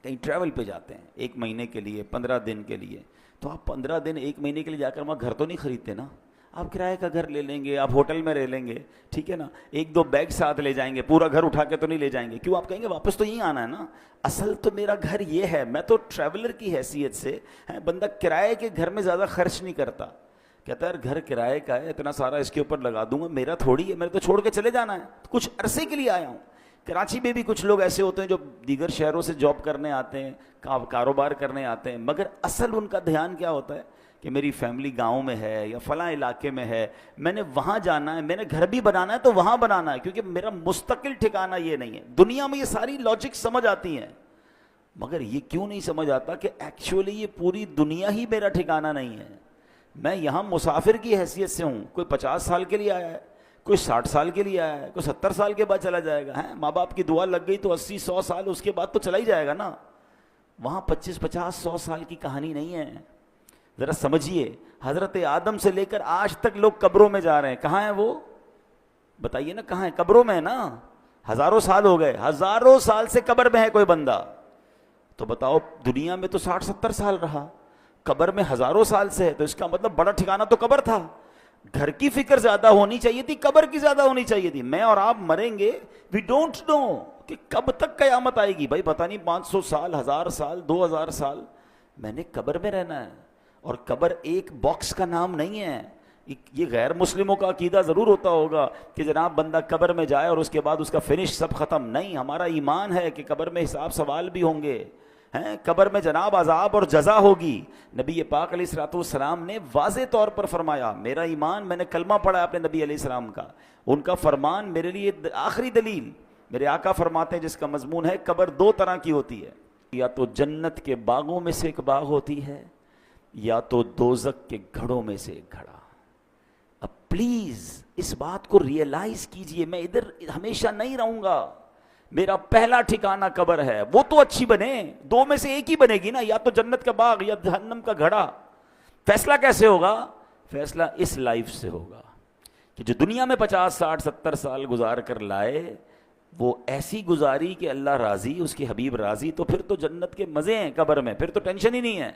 کہیں ٹریول پہ جاتے ہیں 1 مہینے کے لیے 15 دن کے لیے, تو آپ 15 دن 1 مہینے کے لیے جا کر وہاں گھر تو نہیں خریدتے نا, آپ کرائے کا گھر لے لیں گے, آپ ہوٹل میں رہ لیں گے, ٹھیک ہے نا, 1-2 بیگ ساتھ لے جائیں گے, پورا گھر اٹھا کے تو نہیں لے جائیں گے, کیوں, آپ کہیں گے واپس تو یہیں آنا ہے نا, اصل تو میرا گھر یہ ہے, میں تو ٹریولر کی حیثیت سے, بندہ کرائے کے گھر میں زیادہ خرچ نہیں کرتا, کہتا ہے گھر کرائے کا ہے, اتنا سارا اس کے اوپر لگا دوں گا, میرا تھوڑی ہے, میں نے تو چھوڑ کے چلے جانا ہے, کچھ عرصے کے لیے آیا ہوں. کراچی میں بھی کچھ لوگ ایسے ہوتے ہیں جو دیگر شہروں سے جاب کرنے آتے ہیں, کاروبار کرنے آتے ہیں, مگر اصل ان کا دھیان کیا ہوتا ہے کہ میری فیملی گاؤں میں ہے یا فلاں علاقے میں ہے, میں نے وہاں جانا ہے, میں نے گھر بھی بنانا ہے تو وہاں بنانا ہے, کیونکہ میرا مستقل ٹھکانہ یہ نہیں ہے. دنیا میں یہ ساری لاجک سمجھ آتی ہیں, مگر یہ کیوں نہیں سمجھ آتا کہ ایکچولی یہ پوری دنیا ہی میرا ٹھکانہ نہیں ہے. میں یہاں مسافر کی حیثیت سے ہوں, کوئی 50 سال کے لیے آیا ہے, کوئی 60 سال کے لیے آیا ہے, کوئی 70 سال کے بعد چلا جائے گا, ماں باپ کی دعا لگ گئی تو 80-100 سال اس کے بعد تو چلا ہی جائے گا نا. وہاں 25-50-100 سال کی کہانی نہیں ہے. ذرا سمجھیے, حضرت آدم سے لے کر آج تک لوگ قبروں میں جا رہے ہیں, کہاں ہیں وہ بتائیے نا, کہاں ہیں, قبروں میں ہے نا, ہزاروں سال ہو گئے, ہزاروں سال سے قبر میں ہے کوئی بندہ, تو بتاؤ دنیا میں تو 60-70 سال رہا, قبر میں ہزاروں سال سے ہے, تو اس کا مطلب بڑا ٹھکانہ تو قبر تھا. گھر کی فکر زیادہ ہونی چاہیے تھی, قبر کی زیادہ ہونی چاہیے تھی. میں اور آپ مریں گے, وی ڈونٹ نو کہ کب تک قیامت آئے گی, بھائی پتہ نہیں 500 سال, 1000 سال, 2000 سال, میں نے قبر میں رہنا ہے. اور قبر ایک باکس کا نام نہیں ہے. یہ غیر مسلموں کا عقیدہ ضرور ہوتا ہوگا کہ جناب بندہ قبر میں جائے اور اس کے بعد اس کا فنش سب ختم. نہیں, ہمارا ایمان ہے کہ قبر میں حساب سوال بھی ہوں گے, قبر میں جناب عذاب اور جزا ہوگی. نبی پاک علیہ الصلوۃ والسلام نے واضح طور پر فرمایا, میرا ایمان, میں نے کلمہ پڑھا اپنے نبی علیہ السلام کا, ان کا فرمان میرے لیے آخری دلیل. میرے آقا فرماتے ہیں جس کا مضمون ہے قبر 2 طرح کی ہوتی ہے, یا تو جنت کے باغوں میں سے ایک باغ ہوتی ہے, یا تو دوزخ کے گھڑوں میں سے ایک گھڑا. اب پلیز اس بات کو ریئلائز کیجئے, میں ادھر ہمیشہ نہیں رہوں گا, میرا پہلا ٹھکانہ قبر ہے. وہ تو اچھی بنے, 2 میں سے ایک ہی بنے گی نا, یا تو جنت کا باغ یا جہنم کا گھڑا. فیصلہ کیسے ہوگا؟ فیصلہ اس لائف سے ہوگا کہ جو دنیا میں 50 60 70 سال گزار کر لائے, وہ ایسی گزاری کہ اللہ راضی, اس کے حبیب راضی, تو پھر تو جنت کے مزے ہیں قبر میں, پھر تو ٹینشن ہی نہیں ہے.